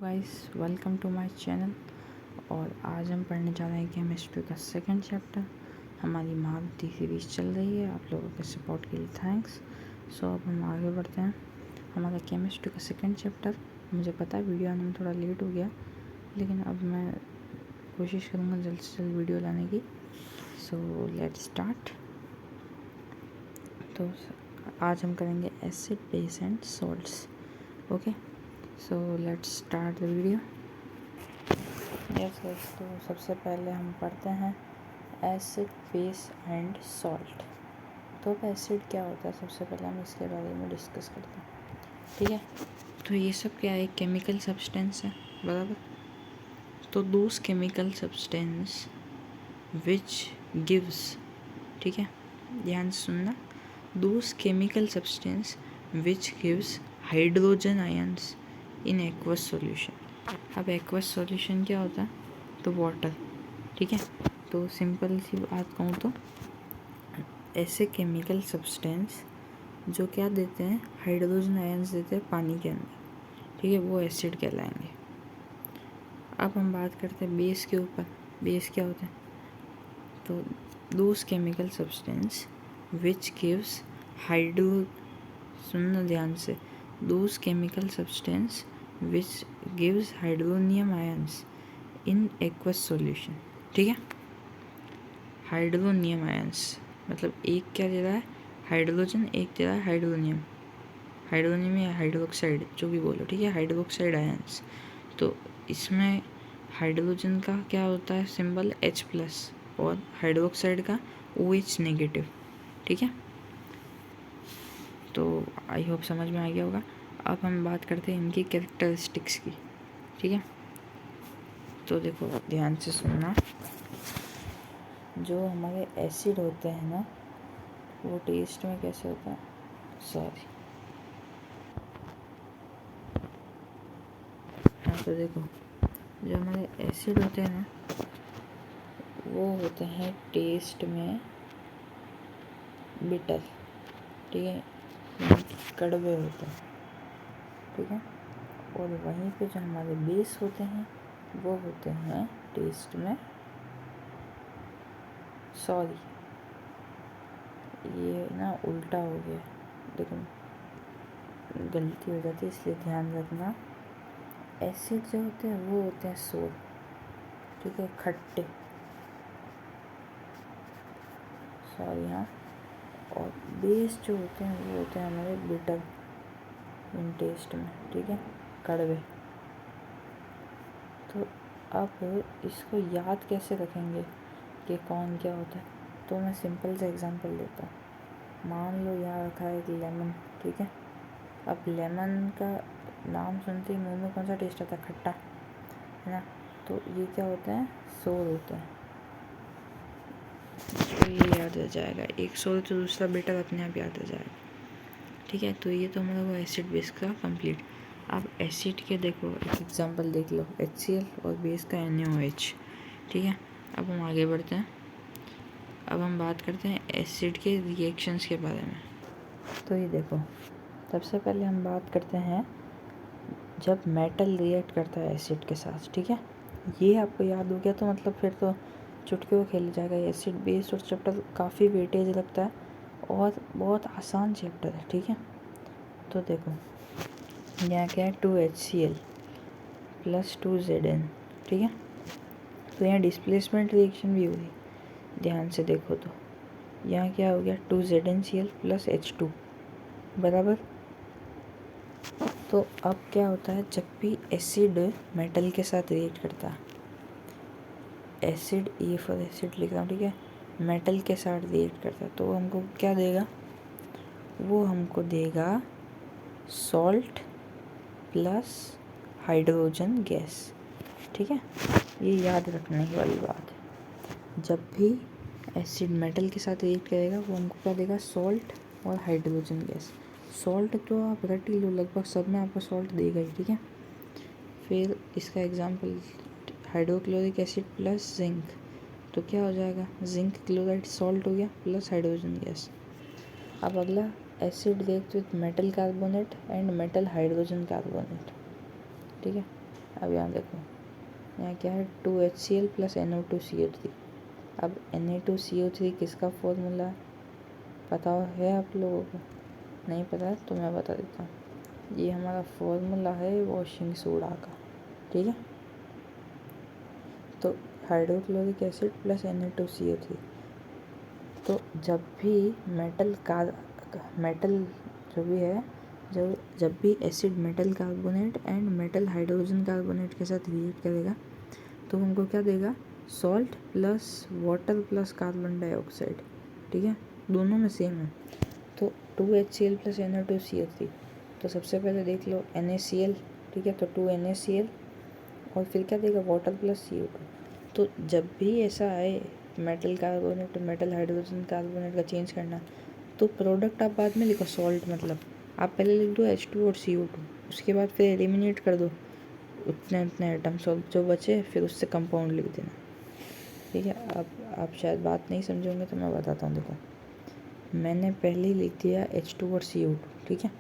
Guys, welcome to my channel. और आज हम पढ़ने जा रहे हैं केमिस्ट्री का सेकंड चैप्टर। हमारी महारती सीरीज चल रही है। आप लोगों के सपोर्ट के लिए थैंक्स। सो अब हम आगे बढ़ते हैं। हमारा केमिस्ट्री का सेकंड चैप्टर, मुझे पता है वीडियो आने में थोड़ा लेट हो गया, लेकिन अब मैं कोशिश करूँगा जल्द से जल्द वीडियो लाने की। So let's start. तो आज हम करेंगे acid, base and salts. Okay, so let's start the video. Yes, तो सबसे पहले हम पढ़ते हैं एसिड, बेस एंड सॉल्ट। तो एसिड क्या होता है, सबसे पहले हम इसके बारे में डिस्कस करते हैं। ठीक है, तो ये सब क्या है, केमिकल सब्सटेंस है, बराबर। तो those chemical substance which gives, ठीक है, ध्यान से सुनना, those chemical substance which gives hydrogen ions in aqueous solution. अब एक्वस सॉल्यूशन क्या होता है, तो वाटर। ठीक है, तो सिंपल सी बात कहूँ तो ऐसे केमिकल सब्सटेंस जो क्या देते हैं, हाइड्रोजन आयंस देते हैं पानी के अंदर। ठीक है, वो एसिड कहलाएंगे। अब हम बात करते हैं बेस के ऊपर। बेस क्या होता है, तो those chemical substance which gives hydro, सुनना ध्यान से, those chemical substance which gives hydronium ions in aqueous solution. ठीक है, हाइड्रोनियम आयंस मतलब एक क्या दे रहा है, हाइड्रोजन, एक दे रहा है हाइड्रोनियम। हाइड्रोनियम या हाइड्रोक्साइड जो भी बोलो, ठीक है, हाइड्रोक्साइड आयंस। तो इसमें हाइड्रोजन का क्या होता है सिंबल H+, और हाइड्रोक्साइड का OH नेगेटिव। ठीक है, तो आई होप समझ में आ गया होगा। अब हम बात करते हैं इनकी कैरेक्टरिस्टिक्स की। ठीक है, तो देखो ध्यान से सुनना, जो हमारे एसिड होते हैं ना, वो टेस्ट में कैसे होता है, सॉरी, हाँ, तो देखो जो हमारे एसिड होते हैं ना, वो होते हैं टेस्ट में बिटर। ठीक है, कड़वे होते हैं। ठीक है, और वहीं पे जो हमारे बेस होते हैं वो होते हैं टेस्ट में, सॉरी ये ना उल्टा हो गया, लेकिन गलती हो जाती है इसलिए ध्यान रखना। एसिड जो होते हैं वो होते हैं सोर, ठीक है, खट्टे, सॉरी, हाँ। और बेस जो होते हैं वो होते हैं हमारे बिटर इन टेस्ट में, ठीक है, कड़वे। तो अब इसको याद कैसे रखेंगे कि कौन क्या होता है, तो मैं सिंपल से एग्जांपल देता हूँ। मान लो यहाँ रखा है एक लेमन। ठीक है, अब लेमन का नाम सुनते ही मुंह में कौन सा टेस्ट आता है, खट्टा, है ना। तो ये क्या होते हैं, सोर होते हैं। तो ये याद रह जाएगा, एक सोर तो दूसरा बेटर अपने आप याद रह जाएगा। ठीक है, तो ये तो हमारा वो एसिड बेस का कंप्लीट। अब एसिड के देखो एक एग्जांपल देख लो, HCl, और बेस का NaOH। ठीक है, अब हम आगे बढ़ते हैं। अब हम बात करते हैं एसिड के रिएक्शंस के बारे में। तो ये देखो, सबसे पहले हम बात करते हैं जब मेटल रिएक्ट करता है एसिड के साथ। ठीक है, ये आपको याद हो गया तो मतलब फिर तो चुटकी को खेल जाएगा। एसिड बेस और चैप्टर काफ़ी वेटेज रखता है और बहुत आसान चैप्टर है। ठीक है, तो देखो यहाँ क्या है, 2HCl + 2Zn। ठीक है, तो यहाँ डिस्प्लेसमेंट रिएक्शन भी हुई, ध्यान से देखो तो यहाँ क्या हो गया, 2ZnCl + H2 बराबर। तो अब क्या होता है, जब भी एसिड मेटल के साथ रिएक्ट करता है, एसिड, E फॉर एसिड लिख रहा हूँ, ठीक है, मेटल के साथ रिएक्ट करता है, तो हमको क्या देगा, वो हमको देगा सॉल्ट प्लस हाइड्रोजन गैस। ठीक है, ये याद रखने वाली बात है। जब भी एसिड मेटल के साथ रिएक्ट करेगा वो हमको क्या देगा, सॉल्ट और हाइड्रोजन गैस। सॉल्ट तो आप रट ही लो, लगभग सब में आपको सॉल्ट देगा ही। ठीक है, फिर इसका example hydrochloric acid plus zinc, तो क्या हो जाएगा, जिंक क्लोराइड सॉल्ट हो गया प्लस हाइड्रोजन गैस। अब अगला, acid react with metal carbonate and metal hydrogen carbonate. ठीक है, अब यहाँ देखो, यहाँ क्या है 2HCl + NO2CO3। अब Na2CO3 किसका फॉर्मूला पता है आप लोगों को? नहीं पता है तो मैं बता देता हूँ। ये हमारा फॉर्मूला है वॉशिंग सोडा का, ठीक है। तो हाइड्रोक्लोरिक एसिड + Na2CO3। तो जब भी मेटल जो भी है, जब भी acid metal carbonate and metal hydrogen carbonate के साथ रिएक्ट करेगा तो हमको क्या देगा? Salt plus water plus carbon dioxide, ठीक है। दोनों में सेम है। तो 2HCl + NO2CO3। तो सबसे पहले देख लो NaCl, ठीक है। तो 2NaCl और फिर क्या देगा? Water plus CO2। तो जब भी ऐसा आए metal carbonate metal hydrogen carbonate का चेंज करना, तो प्रोडक्ट आप बाद में लिखो सॉल्ट, मतलब आप पहले लिख दो H2 और CO2, उसके बाद फिर एलिमिनेट कर दो उतने एटम्स और जो बचे फिर उससे कंपाउंड लिख देना, ठीक है। अब आप शायद बात नहीं समझोगे तो मैं बताता हूँ। देखो, मैंने पहले ही लिख दिया H2 और CO2, ठीक है।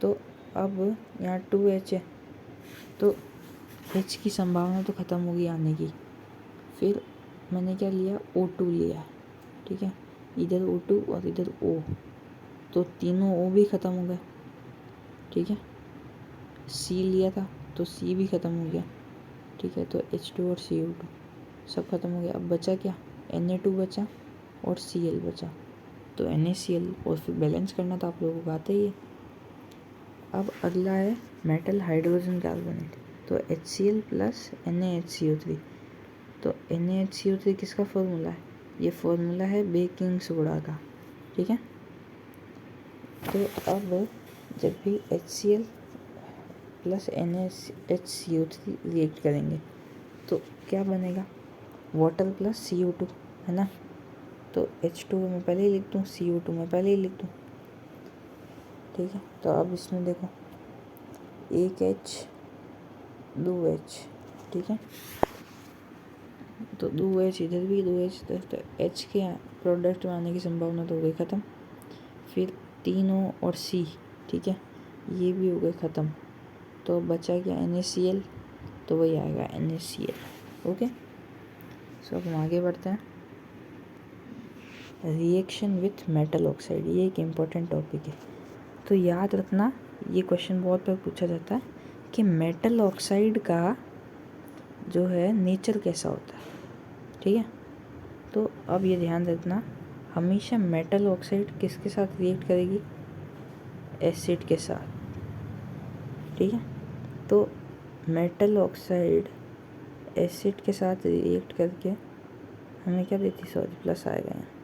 तो अब यहाँ 2H है, तो H की संभावना तो ख़त्म होगी आने की। फिर मैंने क्या लिया? O2 लिया, ठीक है। इधर O2 और इधर O, तो तीनों O भी ख़त्म हो गए, ठीक है। C लिया था तो C भी ख़त्म हो गया, ठीक है। तो H2 और CO2 सब ख़त्म हो गया। अब बचा क्या? Na2 बचा और Cl बचा, तो NaCl, और फिर बैलेंस करना तो आप लोगों को आता ही है। अब अगला है मेटल हाइड्रोजन कार्बोनेट, तो HCl + NaHCO3। तो NaHCO3 किसका फॉर्मूला है? ये फॉर्मूला है बेकिंग सोडा का, ठीक है। तो अब जब भी HCl + NaHCO3 रिएक्ट करेंगे तो क्या बनेगा? वाटर प्लस CO2, है ना। तो H2 मैं पहले ही लिख दूँ, CO2 मैं पहले ही लिख दूँ, ठीक है। तो अब इसमें देखो 1H 2H, ठीक है। तो 2H इधर भी 2H इधर, तो H के प्रोडक्ट में आने की संभावना तो हो गई ख़त्म। फिर 3O और C, ठीक है, ये भी हो गए ख़त्म। तो बचा क्या? NaCl, तो वही आएगा NaCl, ओके। सो अब हम आगे बढ़ते हैं। रिएक्शन विथ मेटल ऑक्साइड, ये एक इम्पॉर्टेंट टॉपिक है। तो याद रखना, ये क्वेश्चन बहुत बार पूछा जाता है कि मेटल ऑक्साइड का जो है नेचर कैसा होता है, ठीक है। तो अब ये ध्यान रखना, हमेशा मेटल ऑक्साइड किसके साथ रिएक्ट करेगी? एसिड के साथ, ठीक है। तो मेटल ऑक्साइड एसिड के साथ रिएक्ट करके हमें क्या देती? सॉरी प्लस आएगा यहाँ।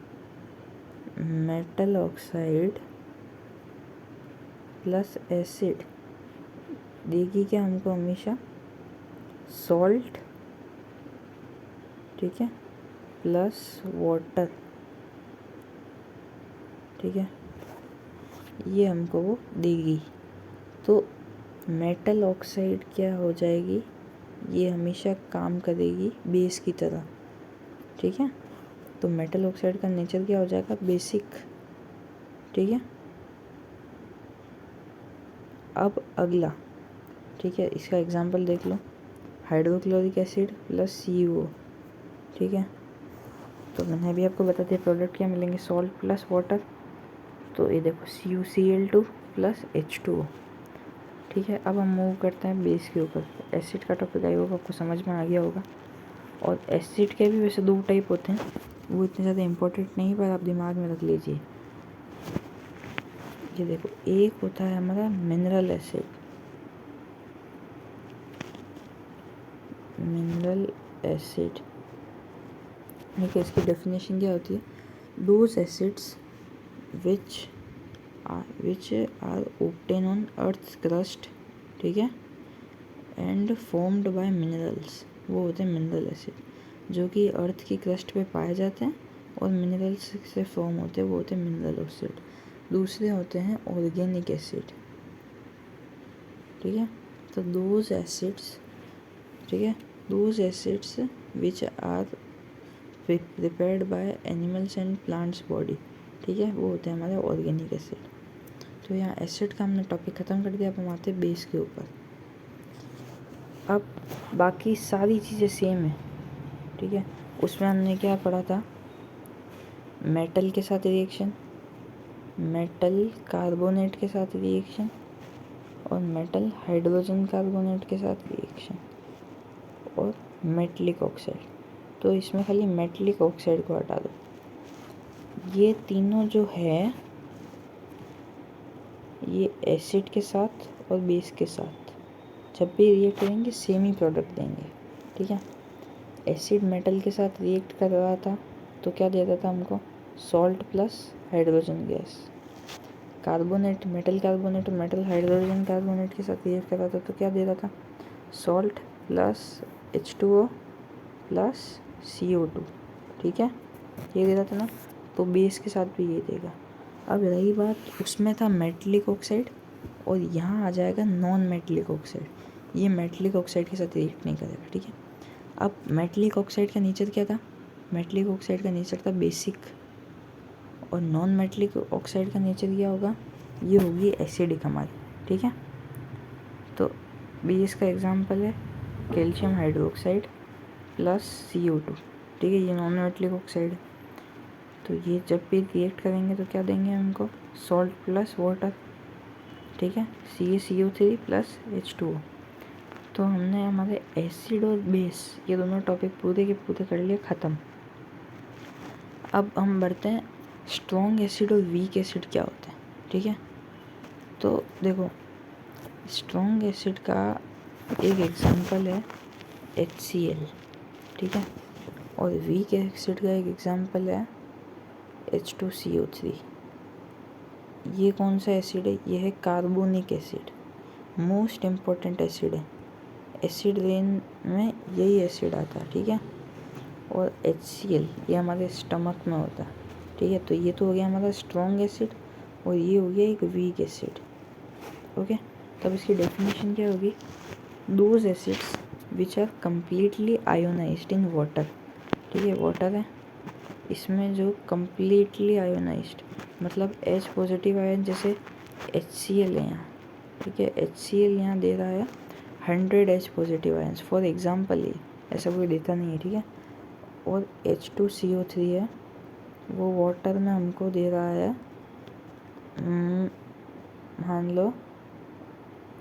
मेटल ऑक्साइड प्लस एसिड देगी क्या हमको? हमेशा सॉल्ट, ठीक है, प्लस वाटर, ठीक है, ये हमको वो देगी। तो मेटल ऑक्साइड क्या हो जाएगी? ये हमेशा काम करेगी बेस की तरह, ठीक है। तो मेटल ऑक्साइड का नेचर क्या हो जाएगा? बेसिक, ठीक है। अब अगला, ठीक है, इसका एग्जांपल देख लो, हाइड्रोक्लोरिक एसिड + CO, ठीक है। तो मैंने अभी आपको बता दिया प्रोडक्ट क्या मिलेंगे? Salt plus water. तो ये देखो CuCl2 + H2O, ठीक है। अब हम मूव करते हैं बेस के ऊपर। एसिड का टॉपिक आई होगा, आपको समझ में आ गया होगा। और एसिड के भी वैसे 2 टाइप होते हैं, वो इतने ज़्यादा इम्पोर्टेंट नहीं, पर आप दिमाग में रख लीजिए। ये देखो, एक होता है हमारा मिनरल एसिड, ठीक है। इसकी डेफिनेशन क्या होती है? Those acids which are obtained on earth crust, ठीक है, एंड फॉर्म्ड बाय मिनरल्स, वो होते हैं मिनरल एसिड, जो कि अर्थ की क्रस्ट पे पाए जाते हैं और मिनरल्स से फॉर्म होते हैं, वो होते हैं मिनरल एसिड। दूसरे होते हैं ऑर्गेनिक एसिड, ठीक है। तो दोज एसिड्स, ठीक है, those acids which are prepared by animals and plants body, ठीक है, वो होते हैं हमारे ऑर्गेनिक एसिड। तो यहाँ एसिड का हमने टॉपिक ख़त्म कर दिया। अब हम आते हैं बेस के ऊपर। अब बाकी सारी चीज़ें सेम है, ठीक है। उसमें हमने क्या पढ़ा था, मेटल के साथ रिएक्शन, मेटल कार्बोनेट के साथ रिएक्शन और मेटल हाइड्रोजन कार्बोनेट के साथ रिएक्शन और मेटलिक ऑक्साइड। तो इसमें खाली मेटलिक ऑक्साइड को हटा दो। ये तीनों जो है ये एसिड के साथ और बेस के साथ जब भी रिएक्ट करेंगे सेम ही प्रोडक्ट देंगे, ठीक है। एसिड मेटल के साथ रिएक्ट कर रहा था तो क्या देता था हमको, salt plus hydrogen gas. Carbonate, metal carbonate और मेटल हाइड्रोजन कार्बोनेट के साथ रिएक्ट कर रहा था तो क्या दे रहा था, salt plus H2O plus CO2, ठीक है, ये दे रहा था ना। तो बेस के साथ भी ये देगा। अब रही बात, उसमें था मेटलिक ऑक्साइड और यहाँ आ जाएगा नॉन मेटलिक ऑक्साइड। ये मेटलिक ऑक्साइड के साथ रिएक्ट नहीं करेगा, ठीक है। अब मेटलिक ऑक्साइड का नेचर क्या था, मेटलिक ऑक्साइड का नेचर था बेसिक और नॉन मेटलिक ऑक्साइड का नेचर क्या होगा, ये होगी एसिडिक हमारी, ठीक है। तो बेस का एग्जांपल है कैल्शियम हाइड्रोक्साइड प्लस CO2, ठीक है, ये नॉन मेटलिक ऑक्साइड है। तो ये जब भी रिएक्ट करेंगे तो क्या देंगे हमको, सॉल्ट प्लस वाटर, ठीक है, CaCO3 प्लस H2O। तो हमने हमारे एसिड और बेस ये दोनों टॉपिक पूरे के पूरे कर लिए ख़त्म। अब हम बढ़ते हैं स्ट्रॉन्ग एसिड और वीक एसिड क्या होता है, ठीक है। तो देखो स्ट्रॉन्ग एसिड का एक एग्जांपल है HCl, ठीक है, और वीक एसिड का एक एग्जांपल है H2CO3। ये कौन सा एसिड है, ये है carbonic acid, most important acid है। एसिड रेन में यही एसिड आता है, ठीक है। और HCl ये हमारे स्टमक में होता है, ठीक है। तो ये तो हो गया हमारा स्ट्रॉन्ग एसिड और ये हो गया एक वीक एसिड, ओके। तब इसकी डेफिनेशन क्या होगी, those acids which are completely ionised in water, ठीक है, वाटर है, इसमें जो कम्प्लीटली आयोनाइज्ड मतलब H पॉजिटिव आयन, जैसे HCl है यहाँ, ठीक है, HCl यहाँ दे रहा है 100 H positive ions for example, ही ऐसा कोई देता नहीं है, ठीक है। और H2CO3 है, वो वाटर में हमको दे रहा है मान लो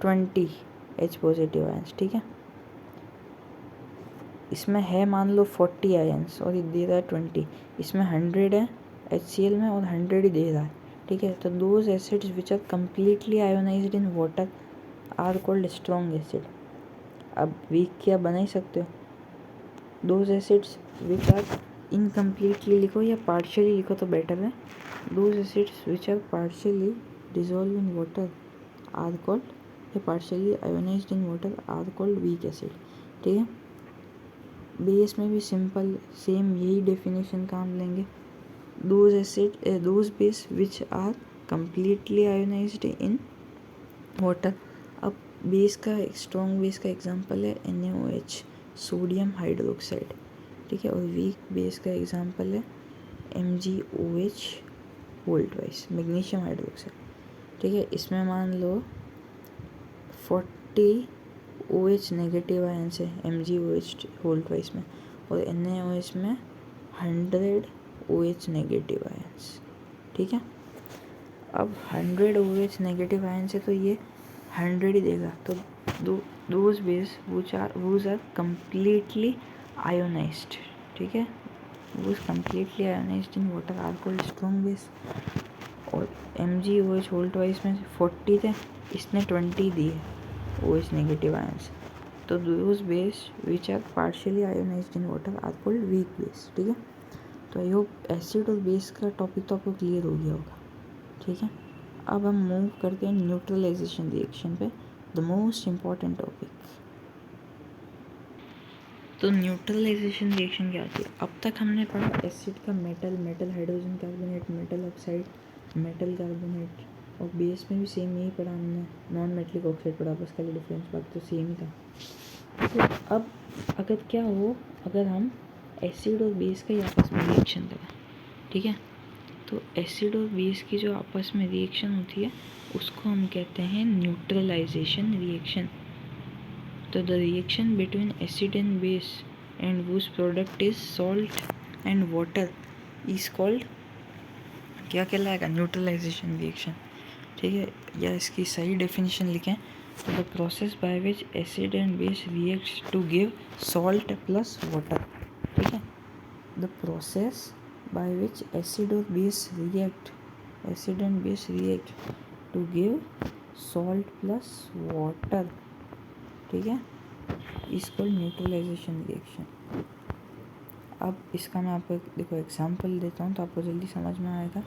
20 H पॉजिटिव आयन्स, ठीक है। इसमें है मान लो 40 आयन्स और ये दे रहा है 20, इसमें 100 है HCl में और 100 ही दे रहा है, ठीक है। तो those acids which are completely ionised in water are called strong acid. अब वीक क्या बना ही सकते हो, those acids which are incompletely लिखो या पार्शियली लिखो तो बेटर है, those acids which are partially dissolve in water are called, या partially ionised in water are called weak acid, ठीक है। बेस में भी सिंपल सेम यही डेफिनेशन काम लेंगे, those acid those base which are completely ionised in water. अब base का स्ट्रॉन्ग बेस का एग्जांपल है NaOH सोडियम हाइड्रोक्साइड, ठीक है, और वीक बेस का एग्जांपल है MgOH whole twice magnesium hydroxide, ठीक है। इसमें मान लो 40 OH नेगेटिव आयन्स है MgOH होल ट्वाइस में और NaOH में 100 OH नेगेटिव आयन्स, ठीक है। अब 100 OH नेगेटिव आयन्स है तो ये 100 ही देगा। तो those base which are completely ionised, ठीक है, वो completely ionised in water are called strong base. और MgOH होल ट्वाइस में 40 थे, इसने 20 दिए OH नेगेटिव आयन्स, तो those base which are partially ionised in water are called weak base, ठीक है। तो आई होप एसिड और बेस का टॉपिक तो आपको क्लियर हो गया होगा, ठीक है। अब हम मूव करते हैं न्यूट्रलाइजेशन रिएक्शन पे, द मोस्ट इम्पॉर्टेंट टॉपिक। तो न्यूट्रलाइजेशन रिएक्शन क्या होती है, अब तक हमने पढ़ा एसिड का metal, metal hydrogen carbonate, metal oxide, metal carbonate, और बेस में भी सेम यही पढ़ा हमने, नॉन मेटलिक ऑक्साइड पढ़ा, बस खाली डिफरेंस बाकी तो सेम ही था। तो अब अगर क्या हो, अगर हम एसिड और बेस का आपस में रिएक्शन करें, ठीक है, तो एसिड और बेस की जो आपस में रिएक्शन होती है उसको हम कहते हैं न्यूट्रलाइजेशन रिएक्शन, तो the reaction between acid and base and whose product is salt and water is called, क्या कहलाएगा, न्यूट्रलाइजेशन रिएक्शन। ठीक है, या इसकी सही डेफिनेशन लिखें तो the process by which acid and base react to give salt plus water. ठीक है, the process by which acid और base react, acid and base react to give salt plus water, ठीक है, इज कॉल्ड न्यूट्रलाइजेशन रिएक्शन। अब इसका मैं आपको देखो एग्जांपल देता हूँ तो आपको जल्दी समझ में आएगा।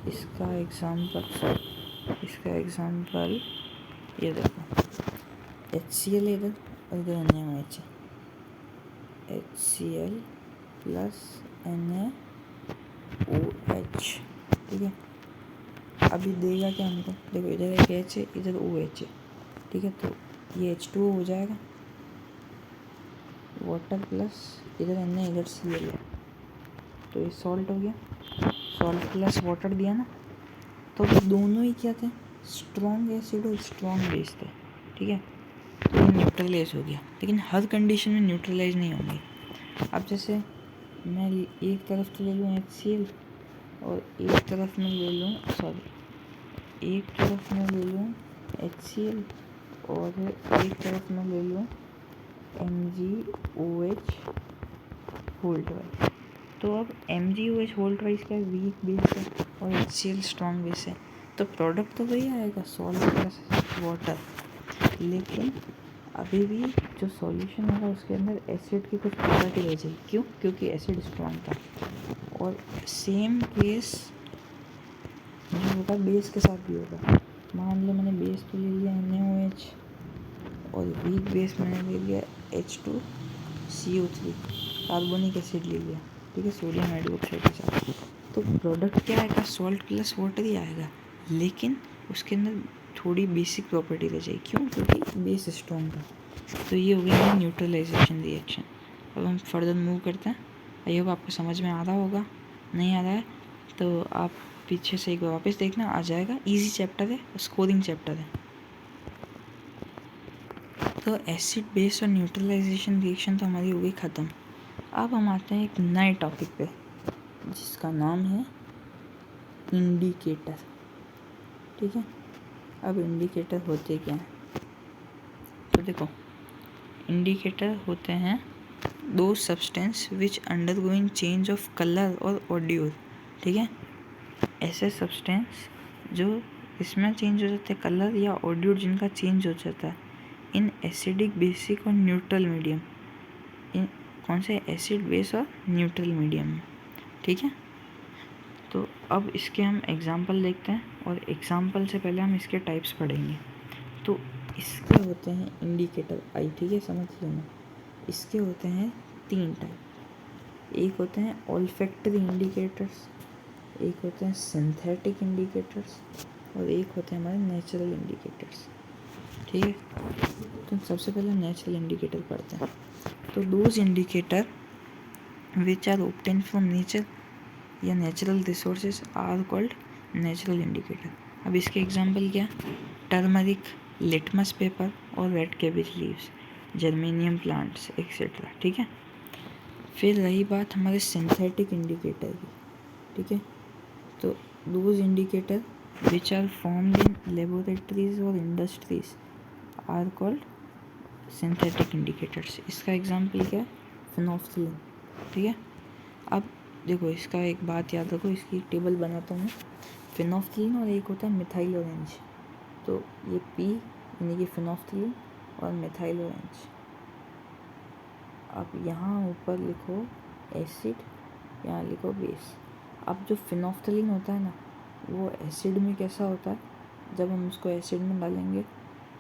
इसका एग्जांपल ये देखो, HCl इधर और इधर NaOH, HCl प्लस NaOH। ठीक है, अभी देगा क्या हमको, देखो इधर एक H है, इधर OH है। ठीक है, तो ये H2O हो जाएगा, वाटर प्लस इधर Na इधर Cl है, तो ये सॉल्ट हो गया। सॉल्ट प्लस वाटर दिया ना, तो दोनों ही क्या थे, स्ट्रॉन्ग एसिड और स्ट्रॉन्ग बेस थे। ठीक है, तो ये न्यूट्रलाइज हो गया, लेकिन हर कंडीशन में न्यूट्रलाइज नहीं होंगे। अब जैसे मैं एक तरफ तो ले लूँ HCl और एक तरफ में ले लूँ HCl और एक तरफ में ले लूँ MgOH होल ट्वाइस। तो अब MgOH होल ट्वाइस क्या वीक बेस है और HCl स्ट्रॉन्ग बेस है, तो प्रोडक्ट तो वही आएगा, सॉल्ट प्लस वाटर। लेकिन अभी भी जो सॉल्यूशन होगा उसके अंदर एसिड की कुछ प्रॉपर्टी रह जाएगी। क्यों? क्योंकि एसिड स्ट्रॉन्ग था। और सेम केस जो होगा बेस के साथ भी होगा। मान लो मैंने बेस तो ले लिया NaOH और वीक बेस मैंने ले लिया H2CO3, कार्बोनिक एसिड ले लिया। ठीक है, सोडियम हाइड्रोक्साइड के साथ, तो प्रोडक्ट क्या आएगा, सॉल्ट प्लस वाटर ही आएगा, लेकिन उसके अंदर थोड़ी बेसिक प्रॉपर्टी रह जाएगी। क्यों? क्योंकि बेस स्ट्रॉन्ग था। तो ये हो गया न्यूट्रलाइजेशन रिएक्शन। अब हम फर्दर मूव करते हैं। आई होप आपको समझ में आ रहा होगा, नहीं आ रहा है तो आप पीछे से एक बार वापस देखना, आ जाएगा। इजी चैप्टर है, स्कोरिंग चैप्टर है। तो एसिड बेस और न्यूट्रलाइजेशन रिएक्शन तो हमारी हो गई ख़त्म। अब हम आते हैं एक नए टॉपिक पे जिसका नाम है इंडिकेटर। ठीक है, अब इंडिकेटर होते क्या हैं, तो देखो इंडिकेटर होते हैं दो substance which undergoing change of colour और ऑडियो। ठीक है, ऐसे सब्सटेंस जो इसमें चेंज हो जाते हैं कलर या ऑडियो, जिनका चेंज हो जाता है इन एसिडिक, बेसिक और न्यूट्रल मीडियम। इन कौन से, एसिड, बेस और न्यूट्रल मीडियम में। ठीक है, तो अब इसके हम एग्जांपल देखते हैं और एग्जांपल से पहले हम इसके टाइप्स पढ़ेंगे। तो इसके होते हैं इंडिकेटर आई। ठीक है, समझ लेना, इसके होते हैं 3 टाइप। एक होते हैं ऑल्फैक्टरी इंडिकेटर्स, एक होते हैं सिंथेटिक इंडिकेटर्स और एक होते हैं हमारे नेचुरल इंडिकेटर्स। ठीक है, तो सबसे पहले नेचुरल इंडिकेटर पढ़ते हैं। तो those indicator which are obtain from nature या natural resources are called natural indicator. अब इसके एग्जांपल क्या, टर्मरिक, लिटमस पेपर और red cabbage leaves, germanium plants etcetera. ठीक है, फिर रही बात हमारे सिंथेटिक इंडिकेटर की। ठीक है, तो those indicator which are formed in laboratories और industries are called synthetic indicators. इसका एग्जांपल क्या है, फिनोल्फ्थलीन। ठीक है, अब देखो इसका एक बात याद रखो, इसकी टेबल बनाता हूँ मैं। फिनोल्फ्थलीन और एक होता है मिथाइल ऑरेंज। तो ये P यानी कि फिनोल्फ्थलीन और मिथाइल ऑरेंज। अब यहाँ ऊपर लिखो एसिड, यहाँ लिखो बेस। अब जो फिनोल्फ्थलीन होता है ना, वो एसिड में कैसा होता है, जब हम उसको एसिड में डालेंगे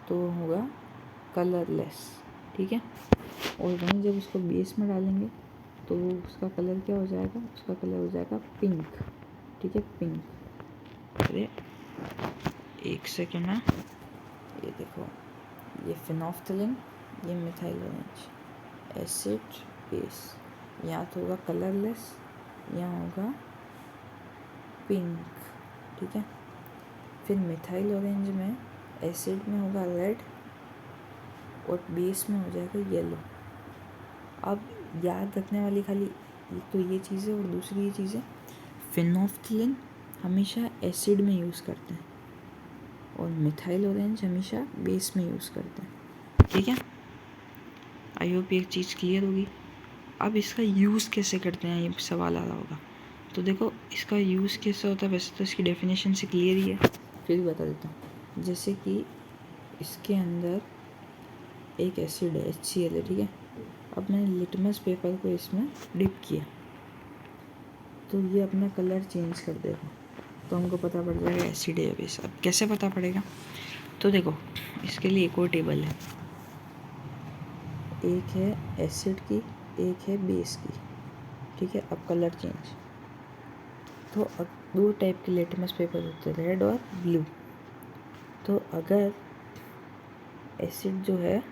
तो होगा कलरलेस। ठीक है, और वहीं जब उसको बेस में डालेंगे तो उसका कलर क्या हो जाएगा, उसका कलर हो जाएगा पिंक। ठीक है, पिंक। अरे एक सेकेंड ना, ये देखो, ये फिनोल्फ्थलीन, ये मिथाइल ऑरेंज, एसिड बेस, यहाँ तो होगा कलरलेस, यहाँ होगा पिंक। ठीक है, फिर मिथाइल ऑरेंज में एसिड में होगा रेड और बेस में हो जाएगा येलो। अब याद रखने वाली खाली एक तो ये चीज़ है और दूसरी ये चीज़ है, फेनोल्फ्थालीन हमेशा एसिड में यूज़ करते हैं और मिथाइल ऑरेंज हमेशा बेस में यूज़ करते हैं। ठीक है, आई होप एक चीज़ क्लियर होगी। अब इसका यूज़ कैसे करते हैं ये सवाल आ रहा होगा। तो देखो इसका यूज़ कैसे होता है, वैसे तो इसकी डेफिनेशन से क्लियर ही है, फिर भी बता देता हूँ। जैसे कि इसके अंदर एक एसिड है HCl है, ठीक है। अब मैंने लिटमस पेपर को इसमें डिप किया तो ये अपना कलर चेंज कर देगा, तो हमको पता पड़ जाएगा एसिड है या बेस। अब कैसे पता पड़ेगा, तो देखो इसके लिए एक और टेबल है, एक है एसिड की एक है बेस की, ठीक है। अब कलर चेंज, तो अब 2 टाइप के लिटमस पेपर होते हैं, रेड और ब्लू। तो अगर एसिड जो है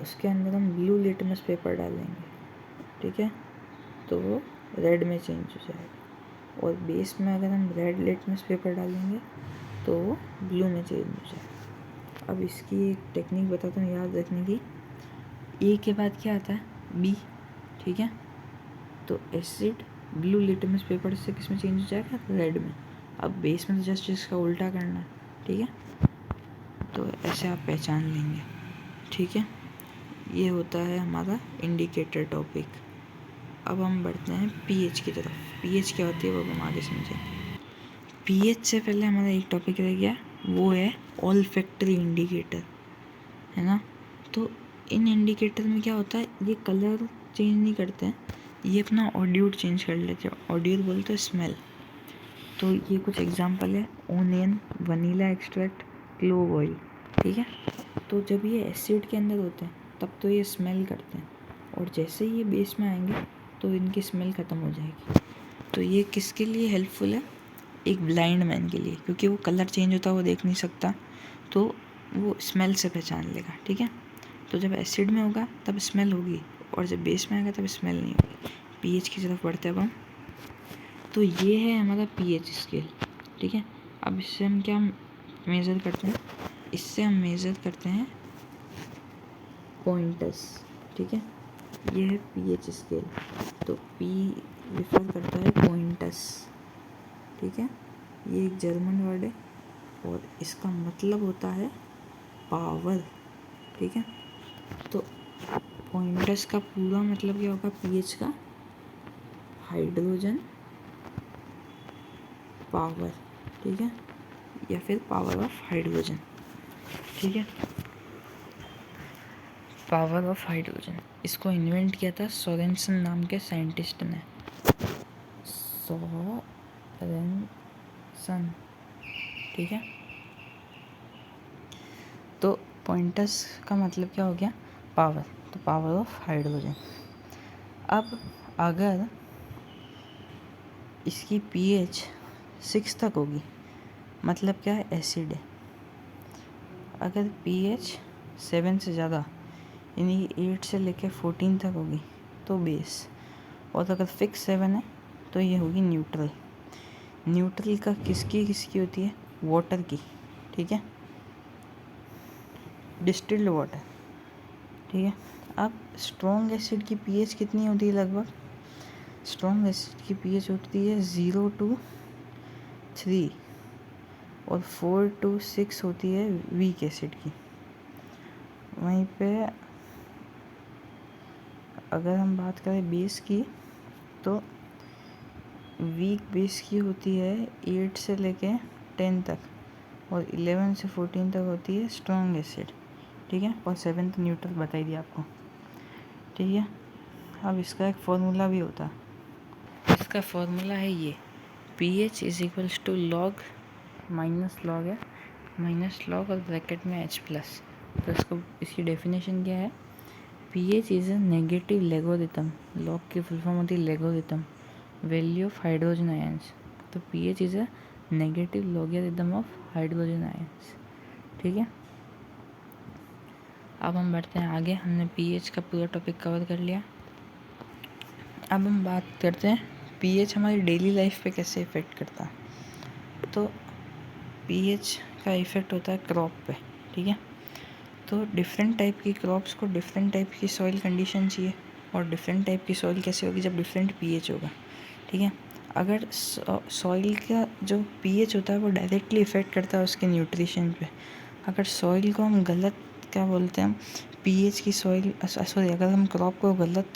उसके अंदर हम ब्लू लिटमस पेपर डालेंगे, ठीक है, तो वो रेड में चेंज हो जाएगा। और बेस में अगर हम रेड लिटमस पेपर डालेंगे तो वो ब्लू में चेंज हो जाएगा। अब इसकी एक टेक्निक बताता हूँ याद रखने की। ए के बाद क्या आता है, बी, ठीक है। तो एसिड ब्लू लिटमस पेपर से किस में चेंज हो जाएगा, रेड में। अब बेस में तो जस्ट इसका उल्टा करना है, ठीक है। तो ऐसे आप पहचान लेंगे, ठीक है। ये होता है हमारा इंडिकेटर टॉपिक। अब हम बढ़ते हैं पीएच की तरफ। पीएच क्या होती है वो हम आगे समझें। पीएच से पहले हमारा एक टॉपिक रह गया, वो है ऑल्फैक्टरी इंडिकेटर, है ना। तो इन इंडिकेटर में क्या होता है, ये कलर चेंज नहीं करते हैं, ये अपना ऑड्यूट चेंज कर लेते हैं। ऑड्यूट बोलते हैं स्मेल। तो ये कुछ एग्जांपल है, onion, vanilla extract, clove oil, ठीक है। तो जब ये एसिड के अंदर होते हैं तब तो ये स्मेल करते हैं, और जैसे ही ये बेस में आएंगे तो इनकी स्मेल ख़त्म हो जाएगी। तो ये किसके लिए हेल्पफुल है, एक ब्लाइंड मैन के लिए, क्योंकि वो कलर चेंज होता है वो देख नहीं सकता, तो वो स्मेल से पहचान लेगा, ठीक है। तो जब एसिड में होगा तब स्मेल होगी, और जब बेस में आएगा तब स्मेल नहीं होगी। पीएच की तरफ बढ़ते हैं अब हम। तो ये है हमारा पीएच स्केल, ठीक है। अब इससे हम क्या मेज़र करते हैं, इससे हम मेज़र करते हैं पॉइंटर्स, ठीक है। ये है पीएच स्केल। तो पी रिफर करता है पॉइंटर्स, ठीक है। ये एक जर्मन वर्ड है और इसका मतलब होता है पावर, ठीक है। तो पॉइंटर्स का पूरा मतलब क्या होगा पीएच का, हाइड्रोजन पावर, ठीक है, या फिर पावर ऑफ हाइड्रोजन, ठीक है। पावर ऑफ हाइड्रोजन, इसको इन्वेंट किया था सोरेनसन नाम के साइंटिस्ट ने। सोरेनसन, ठीक है। तो पॉइंटर्स का मतलब क्या हो गया, पावर, तो पावर ऑफ हाइड्रोजन। अब अगर इसकी पीएच 6 तक होगी मतलब क्या है, एसिड है। अगर पीएच 7 से ज़्यादा यानी 8 से लेकर 14 तक होगी तो बेस, और अगर फिक्स 7 है तो ये होगी न्यूट्रल। न्यूट्रल का किसकी होती है, वाटर की, ठीक है, डिस्टिल्ड वाटर, ठीक है। अब स्ट्रॉन्ग एसिड की पीएच कितनी होती है, लगभग स्ट्रॉन्ग एसिड की पीएच होती है 0 to 3 और 4 to 6 होती है वीक एसिड की। वहीं पे अगर हम बात करें बेस की, तो वीक बेस की होती है 8 से लेके 10 तक, और 11 से 14 तक होती है स्ट्रॉन्ग एसिड, ठीक है। और 7th न्यूट्रल बताई दिया आपको, ठीक है। अब इसका एक फॉर्मूला भी होता है, इसका फॉर्मूला है ये, pH is equals to log minus log है, माइनस लॉग और ब्रैकेट में H+। तो इसको इसकी डेफिनेशन क्या है, pH is a negative logarithm, log की फुल फॉर्म होती है logarithm, value of hydrogen ions. तो pH is a negative logarithm of hydrogen ions, ठीक है। अब हम बढ़ते हैं आगे, हमने pH का पूरा टॉपिक कवर कर लिया। अब हम बात करते हैं pH हमारी डेली लाइफ पे कैसे इफ़ेक्ट करता है। तो pH का इफ़ेक्ट होता है क्रॉप पे, ठीक है। तो डिफरेंट टाइप की क्रॉप्स को डिफरेंट टाइप की सॉइल कंडीशन चाहिए, और डिफरेंट टाइप की सॉइल कैसे होगी, जब डिफरेंट पीएच होगा। ठीक है, अगर सॉइल का जो पीएच होता है वो डायरेक्टली इफ़ेक्ट करता है उसके न्यूट्रिशन पे। अगर सॉइल को हम गलत, क्या बोलते हैं हम, पीएच की सॉइल, सॉरी, अगर हम क्रॉप को गलत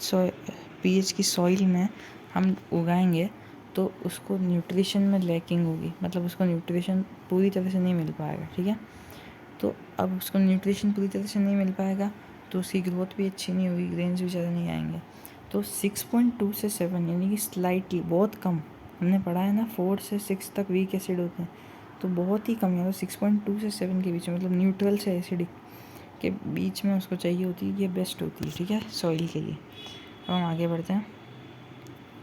पीएच की सॉइल में हम उगाएंगे तो उसको न्यूट्रिशन में लैकिंग होगी, मतलब उसको न्यूट्रिशन पूरी तरह से नहीं मिल पाएगा। ठीक है, तो अब उसको न्यूट्रिशन पूरी तरह से नहीं मिल पाएगा तो उसकी ग्रोथ भी अच्छी नहीं होगी, ग्रेन्स भी ज़्यादा नहीं आएंगे। तो 6.2 से 7 यानी कि स्लाइटली, बहुत कम, हमने पढ़ा है ना 4 से 6 तक वीक एसिड होते हैं, तो बहुत ही कम है। तो 6.2 से 7 के बीच में, मतलब न्यूट्रल से एसिडिक के बीच में उसको चाहिए होती है, ये बेस्ट होती है। ठीक है, सॉइल के लिए। अब हम आगे बढ़ते हैं,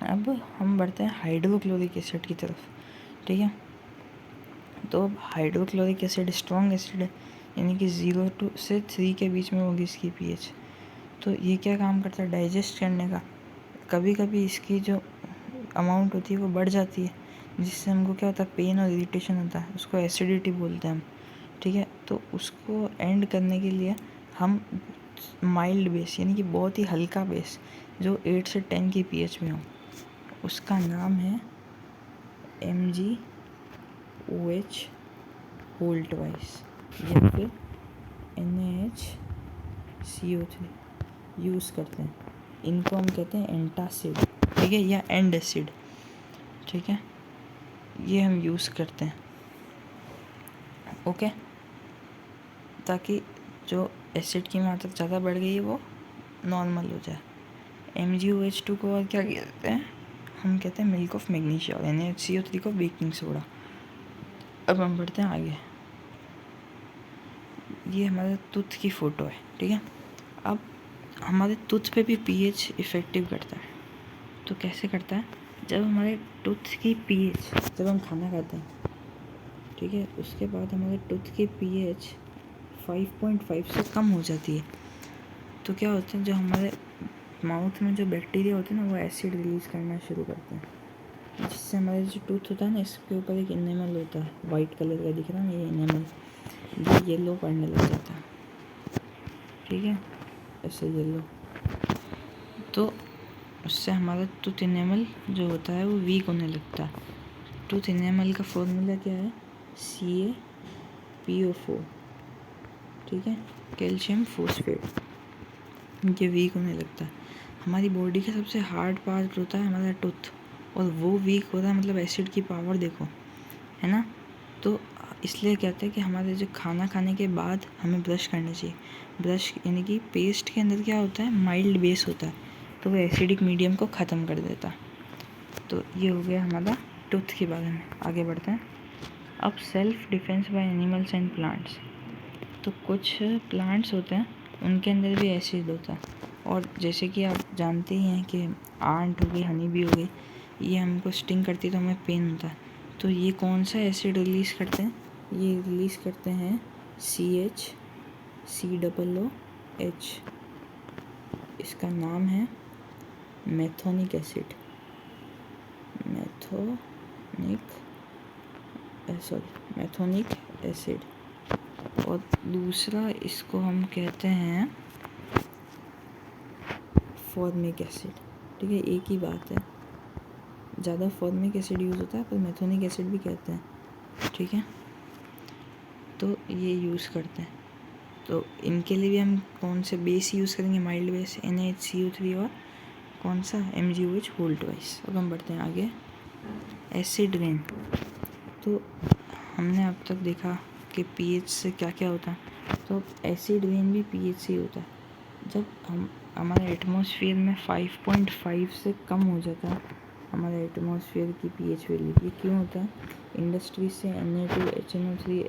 अब हम बढ़ते हैं हाइड्रोक्लोरिक एसिड की तरफ। ठीक है, तो अब हाइड्रोक्लोरिक एसिड स्ट्रॉन्ग एसिड है, यानी कि 0 से 3 के बीच में होगी इसकी पीएच। तो ये क्या काम करता है, डाइजेस्ट करने का। कभी कभी इसकी जो अमाउंट होती है वो बढ़ जाती है, जिससे हमको क्या होता है, पेन और इरिटेशन होता है, उसको एसिडिटी बोलते हैं हम। ठीक है, तो उसको एंड करने के लिए हम माइल्ड बेस, यानी कि बहुत ही हल्का बेस जो 8 से 10 की पीएच में हो, उसका नाम है MgOH होल ट्वाइस या फिर NaHCO3 यूज़ करते हैं। इनको हम कहते हैं एंटासिड, ठीक है, या एंड एसिड। ठीक है, ये हम यूज़ करते हैं, ओके, ताकि जो एसिड की मात्रा ज़्यादा बढ़ गई है वो नॉर्मल हो जाए। MgOH2 को और क्या कहते हैं, हम कहते हैं मिल्क ऑफ मैग्नीशिया, और NaHCO3 को बेकिंग सोडा। अब हम बढ़ते हैं आगे, ये हमारे टूथ की फ़ोटो है। ठीक है, अब हमारे टूथ पे भी पीएच इफ़ेक्टिव करता है। तो कैसे करता है, जब हमारे टूथ की पीएच, जब हम खाना खाते हैं, ठीक है, उसके बाद हमारे टूथ की पीएच 5.5 से कम हो जाती है, तो क्या होता है, जो हमारे माउथ में जो बैक्टीरिया होते हैं ना, वो एसिड रिलीज़ करना शुरू करते हैं, जिससे हमारा जो टूथ होता है ना, इसके ऊपर एक इनेमल होता है, वाइट कलर का दिख रहा है ना, ये इनेमल, ये येलो पड़ने लग जाता है। ठीक है, ऐसे येलो, तो उससे हमारा टूथ इनेमल जो होता है वो वीक होने लगता है। टूथ इनेमल का फॉर्मूला क्या है, CaPO4, ठीक है, कैल्शियम फॉस्फेट, ये वीक होने लगता है। हमारी बॉडी का सबसे हार्ड पार्ट होता है हमारा टूथ, और वो वीक हो रहा है, मतलब एसिड की पावर देखो, है ना। तो इसलिए कहते हैं कि हमारे जो खाना खाने के बाद हमें ब्रश करना चाहिए। ब्रश यानी कि पेस्ट के अंदर क्या होता है, माइल्ड बेस होता है, तो वो एसिडिक मीडियम को ख़त्म कर देता है। तो ये हो गया हमारा टूथ के बारे में। आगे बढ़ते हैं, अब self defence bye animals and plants. तो कुछ प्लांट्स होते हैं उनके अंदर भी एसिड होता है, और जैसे कि आप जानते ही हैं कि आंट हो गई, हनी बी हो गई, ये हमको स्टिंग करती है तो हमें पेन होता है। तो ये कौन सा एसिड रिलीज़ करते हैं, ये रिलीज़ करते हैं CHCOOH, इसका नाम है मैथोनिक एसिड, मैथोनिक एसिड। और दूसरा इसको हम कहते हैं फॉर्मिक एसिड। ठीक है, एक ही बात है, ज़्यादा फॉर्मिक एसिड यूज़ होता है, पर मैथोनिक एसिड भी कहते हैं। ठीक है, तो ये यूज़ करते हैं। तो इनके लिए भी हम कौन से बेस यूज़ करेंगे, माइल्ड बेस NaHCO3, और कौन सा, MgOH होल ट्वाइस। अब हम बढ़ते हैं आगे, एसिड रेन। तो हमने अब तक देखा कि पीएच से क्या क्या होता है, तो एसिड रेन भी पीएच से ही होता है। जब हमारे एटमॉस्फेयर में 5.5 से कम हो जाता है हमारे एटमॉस्फेयर की पीएच वैल्यू, ये क्यों होता है, इंडस्ट्री से Na2HNO3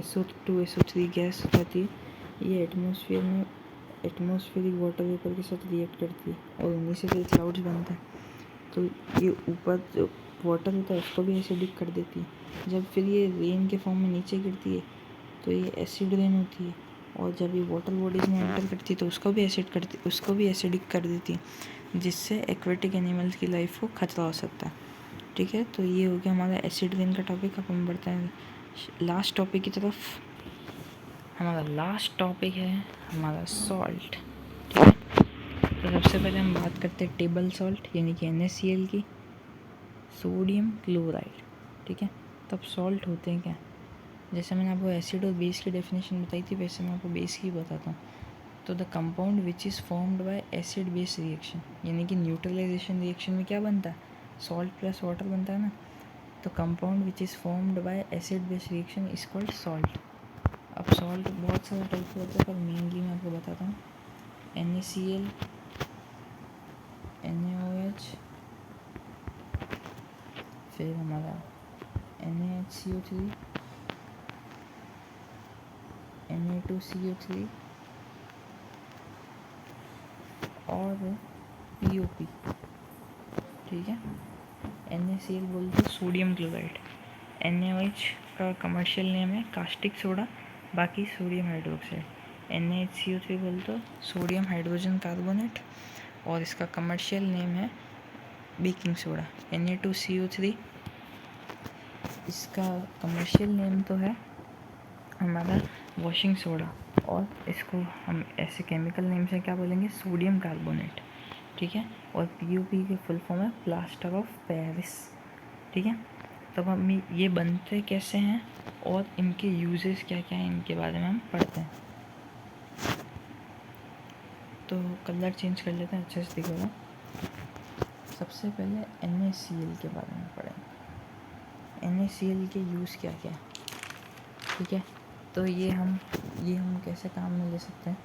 SO2 गैस जाती है, ये एटमॉस्फेयर में एटमॉस्फेरिक वाटर वेपर के साथ रिएक्ट करती है, और उन्हीं से फिर क्लाउड्स बनते हैं। तो ये ऊपर जो वाटर होता है उसको भी एसिडिक कर देती है। जब फिर ये रेन के फॉर्म में नीचे गिरती है तो ये एसिड रेन होती है, और जब ये वाटर बॉडीज़ में एंटर करती है तो उसको भी एसिडिक कर देती है, जिससे एक्वेटिक एनिमल्स की लाइफ को खतरा हो सकता है। ठीक है, तो ये हो गया हमारा एसिड रेन का टॉपिक। अब हम बढ़ते हैं लास्ट टॉपिक की तरफ, हमारा लास्ट टॉपिक है हमारा सॉल्ट। ठीक है, तो सबसे पहले हम बात करते हैं टेबल सॉल्ट यानी कि NaCl की, सोडियम क्लोराइड। ठीक है, तब सॉल्ट होते हैं क्या? जैसे मैंने आपको एसिड और बेस की डेफिनेशन बताई थी, वैसे मैं आपको बेस की बताता हूँ। तो the compound which is formed by acid base reaction, यानी कि न्यूट्रलाइजेशन रिएक्शन में क्या बनता है? सॉल्ट प्लस वाटर बनता है ना। तो compound which is formed by acid base reaction is called salt. अब सॉल्ट बहुत सारे टाइप के होते हैं, पर मेनली मैं आपको बताता हूँ। NaCl, NaOH, फिर हमारा NaHCO3, Na2CO3 और POP। ठीक है, NaCl बोलते हैं सोडियम क्लोराइड, NaOH का कमर्शियल नेम है कास्टिक सोडा, बाकी सोडियम हाइड्रोक्साइड। NaHCO3 बोलते हो सोडियम हाइड्रोजन कार्बोनेट, और इसका कमर्शियल नेम है बेकिंग सोडा। Na2CO3 इसका कमर्शियल नेम तो है हमारा वॉशिंग सोडा, और इसको हम ऐसे केमिकल नेम से क्या बोलेंगे? Sodium carbonate. ठीक है, और POP के फुल फॉर्म है प्लास्टर ऑफ पेरिस। ठीक है, तब हम ये बनते कैसे हैं और इनके यूजेस क्या क्या हैं, इनके बारे में हम पढ़ते हैं। तो कलर चेंज कर लेते हैं, अच्छे से दिखेगा। सबसे पहले NaCl के बारे में पढ़ेंगे। NaCl के यूज़ क्या क्या है? ठीक है, तो ये हम कैसे काम में ले सकते हैं?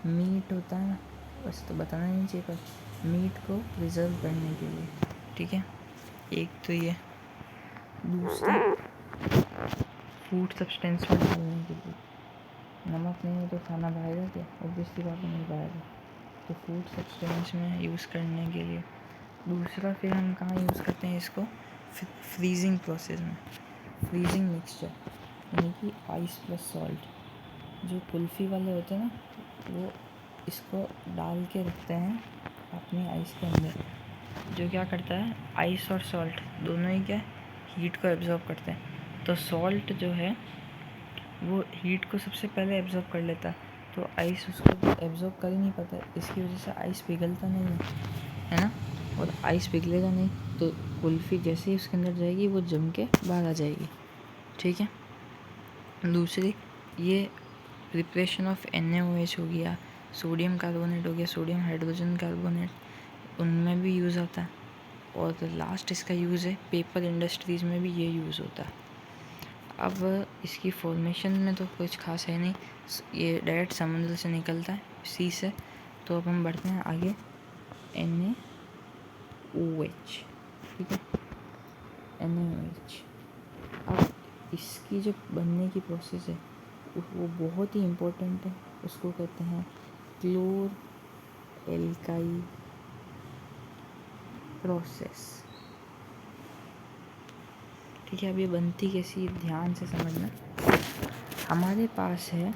मीट होता है ना, बस तो बताना नहीं चाहिए, पर मीट को प्रिजर्व करने के लिए। ठीक है, एक तो ये, दूसरा फूड सब्सटेंस में डालने के लिए। नमक नहीं है तो खाना पाएगा क्या? ऑब्वियसली बात नहीं पाएगा, तो फूड सब्सटेंस में यूज़ करने के लिए। दूसरा फिर हम कहाँ यूज़ करते हैं इसको? फ्रीजिंग प्रोसेस में, फ्रीजिंग मिक्सचर, यानी कि आइस प्लस सॉल्ट। जो कुल्फ़ी वाले होते हैं ना, वो इसको डाल के रखते हैं अपनी आइस के अंदर, जो क्या करता है, आइस और सॉल्ट दोनों ही क्या हीट को एब्जॉर्ब करते हैं। तो सॉल्ट जो है वो हीट को सबसे पहले एब्जॉर्ब कर लेता है, तो आइस उसको एब्जॉर्ब कर ही नहीं पाता, इसकी वजह से आइस पिघलता नहीं है ना। और आइस पिघलेगा नहीं तो कुल्फ़ी जैसे ही उसके अंदर जाएगी वो जम के बाहर आ जाएगी। ठीक है, दूसरी ये प्रिपरेशन ऑफ NaOH हो गया, सोडियम कार्बोनेट हो गया, सोडियम हाइड्रोजन कार्बोनेट, उनमें भी यूज़ आता है। और लास्ट इसका यूज़ है पेपर इंडस्ट्रीज़ में भी ये यूज़ होता है। अब इसकी फॉर्मेशन में तो कुछ खास है नहीं, ये डायरेक्ट समुद्र से निकलता है, सी से। तो अब हम बढ़ते हैं आगे, NaOH। ठीक है, NaOH। अब इसकी जो बनने की प्रोसेस है वो बहुत ही इम्पोर्टेंट है, उसको कहते हैं क्लोर एल्काइल प्रोसेस। ठीक है, अब ये बनती कैसी, ध्यान से समझना। हमारे पास है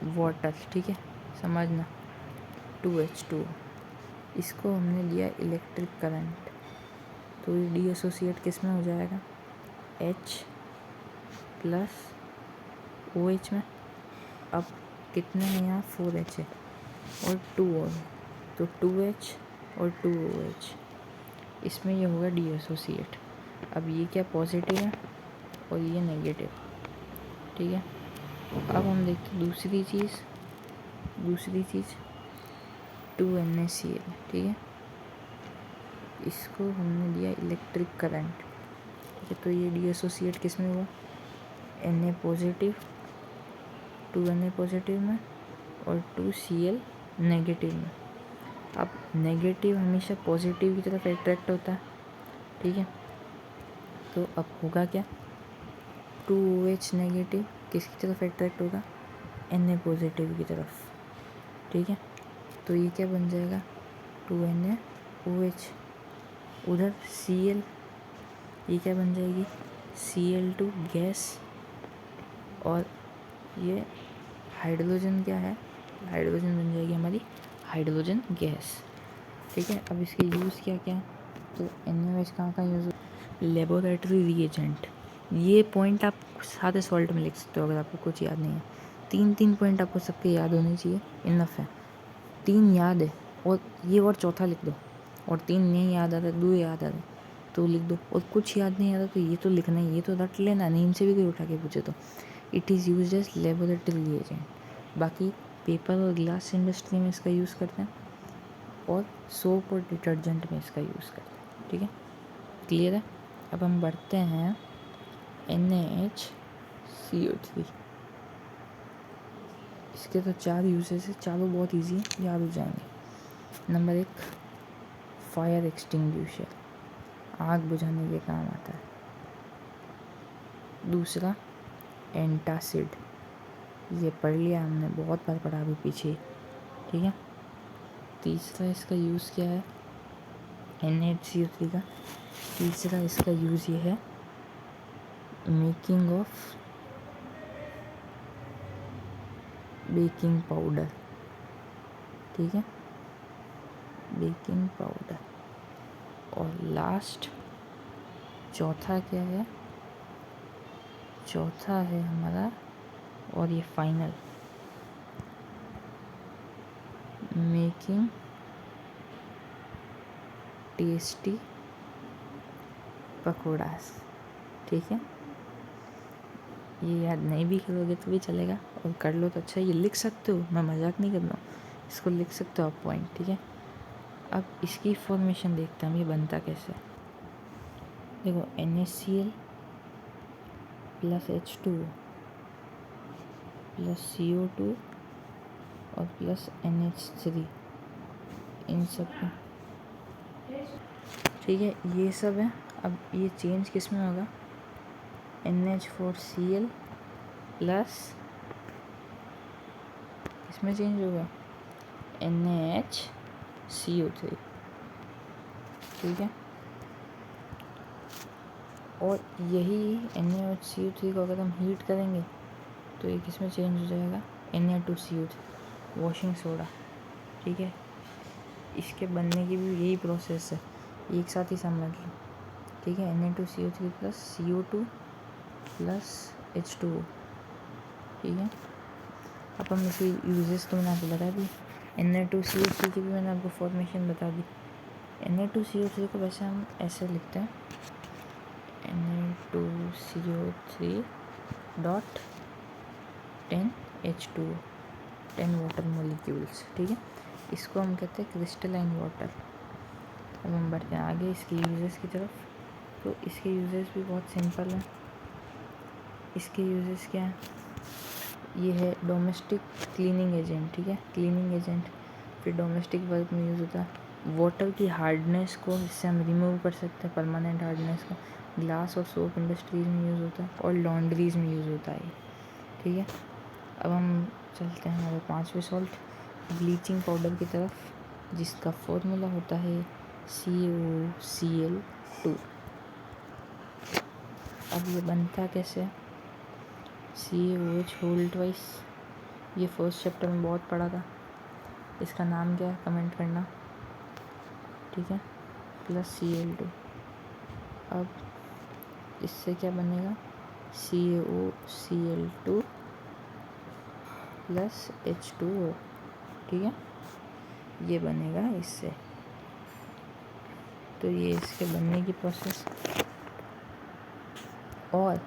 वाटर, ठीक है, समझना, 2H2O, इसको हमने लिया इलेक्ट्रिक करंट, तो ये डीएसोसिएट किस में हो जाएगा? H प्लस OH में। अब कितने हैं यहाँ? 4H है और 2O है, तो 2H और 2OH, इसमें ये होगा डीएसोसिएट। अब ये क्या पॉजिटिव है और ये नेगेटिव। ठीक है, अब हम देखते हैं दूसरी चीज़ 2NaCl। ठीक है, इसको हमने दिया इलेक्ट्रिक करंट। ठीक है, तो ये डीएसोसिएट किस में हुआ? Na पॉजिटिव, 2Na पॉजिटिव में और 2Cl नेगेटिव में। अब नेगेटिव हमेशा पॉजिटिव की तरफ अट्रैक्ट होता है। ठीक है, तो अब होगा क्या? 2OH नेगेटिव किसकी तरफ अट्रैक्ट होगा? Na पॉजिटिव की तरफ। ठीक है, तो ये क्या बन जाएगा? 2NaOH। उधर Cl, ये क्या बन जाएगी? Cl2 गैस, और ये हाइड्रोजन क्या है? हाइड्रोजन बन जाएगी हमारी हाइड्रोजन गैस। ठीक है, अब इसके यूज़ क्या क्या है? तो NaOH कहाँ यूज़? लेबोरेटरी रिएजेंट, ये पॉइंट आप सारे सॉल्ट में लिख सकते हो अगर आपको कुछ याद नहीं है। 3 पॉइंट आपको सबके याद होने चाहिए, इनफ है। 3 याद है और ये और चौथा लिख दो, और 3 नहीं याद आता, 2 याद आता तो लिख दो, और कुछ याद नहीं आता तो ये तो लिखना ही, ये तो रट लेना, नींद से भी कोई उठा के पूछे तो। It is use as laboratory reagent. बाकी पेपर और ग्लास इंडस्ट्री में इसका यूज़ करते हैं, और सोप और डिटर्जेंट में इसका यूज़ करते हैं। ठीक है, क्लियर है। अब हम बढ़ते हैं NaHCO3। इसके तो 4 यूजेस है, चारों बहुत इजी है, याद हो जाएंगे। नंबर 1, फायर एक्सटिंग्विशर, आग बुझाने के काम आता है। दूसरा, एंटासिड, ये पढ़ लिया हमने, बहुत बार पढ़ा अभी पीछे। ठीक है। तीसरा इसका यूज़ क्या है, NaHCO3 का तीसरा इसका यूज़ ये है, मेकिंग ऑफ बेकिंग पाउडर। ठीक है, बेकिंग पाउडर। और लास्ट चौथा क्या है, चौथा है हमारा, और ये फाइनल, मेकिंग टेस्टी पकौड़ास। ठीक है, ये याद नहीं भी करोगे तो भी चलेगा, और कर लो तो अच्छा, ये लिख सकते हो, मैं मजाक नहीं कर रहा हूँ, इसको लिख सकते हो आप पॉइंट। ठीक है, अब इसकी फॉर्मेशन देखते हैं हम, ये बनता कैसे। देखो, NaCl plus H2O plus CO2 और प्लस NH3, इन सब का, ठीक है, ये सब है। अब ये चेंज किस में होगा, NH4Cl प्लस, इसमें चेंज होगा NaHCO3। ठीक है, और यही NaHCO3 को अगर हम हीट करेंगे तो ये किस में चेंज हो जाएगा, Na2CO3, वॉशिंग सोडा। ठीक है, इसके बनने की भी यही प्रोसेस है, एक साथ ही समझ लो। ठीक है, Na2CO3 plus CO2 plus H2O। ठीक है, अब हम इसके यूजेस तो मैंने आपको बता दी, Na2CO3 की भी मैंने आपको फॉर्मेशन बता दी। Na2CO3 को वैसे हम ऐसे लिखते हैं, Na2CO3 dot 10 H2O, 10 water molecules. ठीक है, इसको हम कहते हैं क्रिस्टलाइन वाटर। अब हम बढ़ते हैं आगे इसके यूजेस की तरफ। तो इसके यूजेस भी बहुत सिंपल हैं। इसके यूजेस क्या हैं, ये है डोमेस्टिक क्लीनिंग एजेंट। ठीक है, क्लीनिंग एजेंट। फिर डोमेस्टिक वर्क में यूज़ होता है, वाटर की हार्डनेस को इससे हम रिमूव कर सकते हैं, परमानेंट हार्डनेस को। ग्लास और सोप इंडस्ट्रीज़ में यूज़ होता है, और लॉन्ड्रीज में यूज़ होता है। ठीक है, अब हम चलते हैं हमारे 5वें सॉल्ट, ब्लीचिंग पाउडर की तरफ, जिसका फॉर्मूला होता है CaOCl2। अब ये बनता कैसे, CaOH होल ट्वाइस, ये फर्स्ट चैप्टर में बहुत पढ़ा था। इसका नाम क्या है कमेंट करना। ठीक है, प्लस Cl2। अब इससे क्या बनेगा, CaOCl2 प्लस H2O। ठीक है, ये बनेगा इससे। तो ये इसके बनने की प्रोसेस। और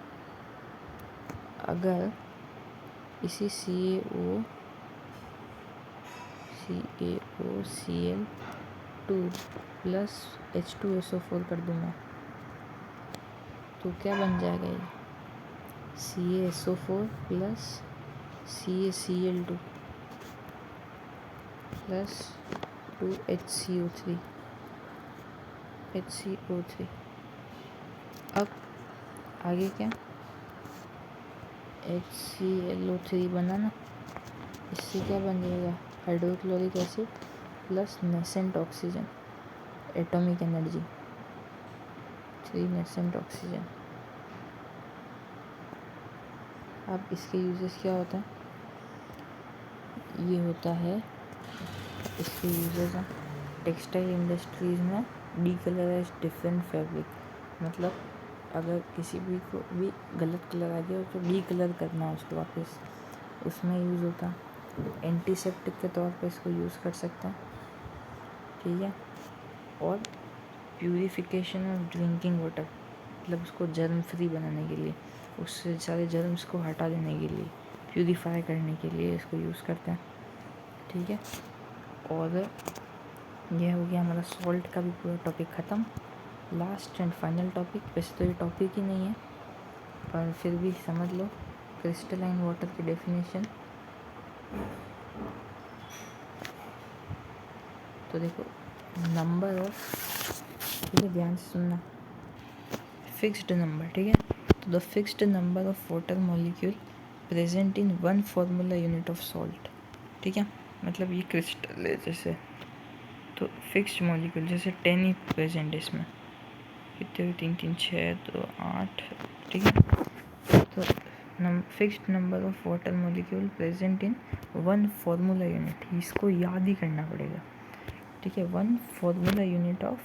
अगर इसी CaOCl2 प्लस H2SO4 कर दूँ मैं, तो क्या बन जाएगा ये, CaSO4 plus CaCl2 plus 2HCO3। अब आगे क्या, HClO3 बना ना, इससे क्या बन जाएगा, hydrochloric acid plus nascent oxygen, atomic energy 3 nascent oxygen. अब इसके यूजेस क्या होता है, ये होता है, इसके यूजेस हैं टेक्सटाइल इंडस्ट्रीज़ में, डीकलराइज डिफरेंट फैब्रिक, मतलब अगर किसी भी को भी गलत कलर आ गया तो डी कलर करना है उसको वापस, उसमें यूज़ होता है। एंटीसेप्टिक के तौर पे इसको यूज़ कर सकते हैं, ठीक है। और प्यूरिफिकेशन ऑफ ड्रिंकिंग वाटर, मतलब उसको जर्म फ्री बनाने के लिए, उससे सारे जर्म्स को हटा देने के लिए, प्यूरीफाई करने के लिए इसको यूज़ करते हैं, ठीक है। और यह हो गया हमारा सॉल्ट का भी पूरा टॉपिक ख़त्म। लास्ट एंड फाइनल टॉपिक, वैसे तो ये टॉपिक ही नहीं है पर फिर भी समझ लो, क्रिस्टलाइन वाटर की डेफिनेशन। तो देखो, नंबर ऑफ, ठीक है, ध्यान से सुनना, फिक्स्ड नंबर, ठीक है। तो the fixed number of water molecule present in one formula unit of salt, ठीक है। मतलब ये क्रिस्टल है जैसे, तो फिक्स्ड मॉलिक्यूल जैसे 10 ही प्रेजेंट है इसमें, कितने हुए, 3 3 6 2 8, ठीक है। तो fixed number of water molecule present in one formula unit, इसको याद ही करना पड़ेगा, ठीक है। One formula unit of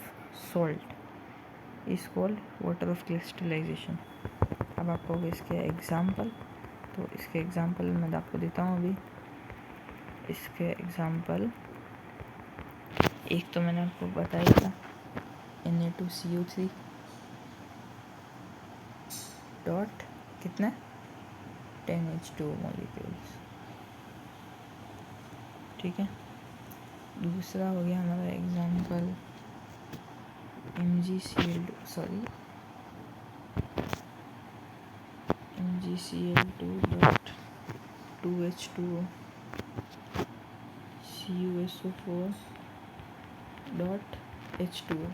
salt is called water of crystallisation. अब आपको इसके एग्जाम्पल, तो इसके एग्जाम्पल मैं आपको देता हूँ अभी। इसके एग्जाम्पल एक तो मैंने आपको बताया था, Na2CO3 डॉट कितना 10H2O मॉलिक्यूल्स, ठीक है। दूसरा हो गया हमारा example MgCl2 dot 2H2O CuSO4 dot H2O।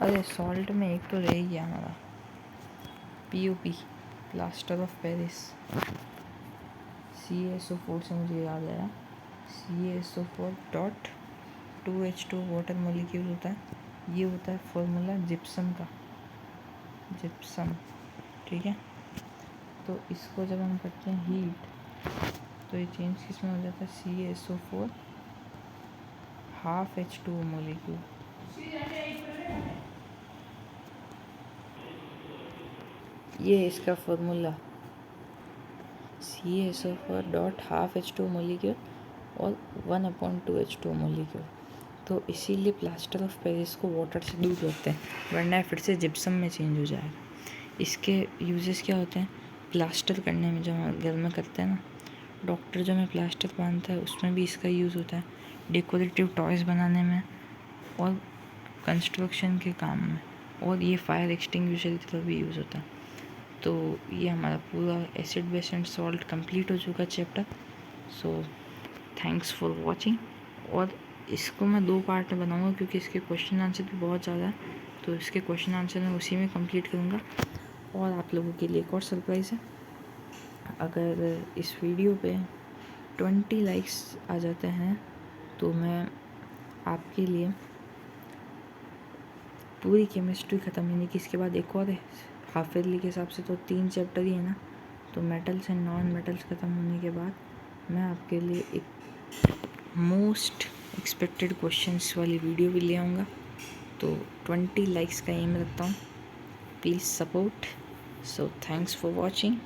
अरे सॉल्ट में एक तो रह गया हमारा POP, plaster of Paris. CaSO4 से मुझे याद आया, CaSO4 dot 2H2 water molecule होता है, ये होता है फॉर्मूला जिप्सम का, जिप्सम, ठीक है। तो इसको जब हम करते हैं हीट, तो ये चेंज किस में हो जाता है, CaSO4 हाफ H2O मॉलिक्यूल, ये इसका formula CaSO4 dot half H2O molecule और 1/2H2O मॉलिक्यूल। तो इसीलिए प्लास्टर ऑफ पेरिस को वाटर से दूर रखते हैं, वरना फिर से जिप्सम में चेंज हो जाएगा। इसके यूजेस क्या होते हैं, प्लास्टर करने में, जो हम घर में करते हैं ना, डॉक्टर जो हमें प्लास्टर बांधता है उसमें भी इसका यूज़ होता है, डेकोरेटिव टॉयज़ बनाने में और कंस्ट्रक्शन के काम में, और ये फायर एक्सटिंग्विशर की तरह भी यूज़ होता है। तो ये हमारा पूरा acid base and salt complete हो चुका chapter. So thanks for watching. और इसको मैं 2 पार्ट में बनाऊँगा क्योंकि इसके क्वेश्चन आंसर भी बहुत ज़्यादा है, तो इसके क्वेश्चन आंसर मैं उसी में कंप्लीट करूँगा। और आप लोगों के लिए एक और सरप्राइज़ है, अगर इस वीडियो पे 20 लाइक्स आ जाते हैं तो मैं आपके लिए पूरी केमिस्ट्री ख़त्म, यानी कि इसके बाद एक और है, हाफ ईयरली के हिसाब से तो 3 चैप्टर ही है ना, तो मेटल्स एंड नॉन मेटल्स ख़त्म होने के बाद मैं आपके लिए एक मोस्ट एक्सपेक्टेड क्वेश्चंस वाली वीडियो भी ले आऊँगा। तो 20 लाइक्स का एम रखता हूँ, please support. So thanks for watching.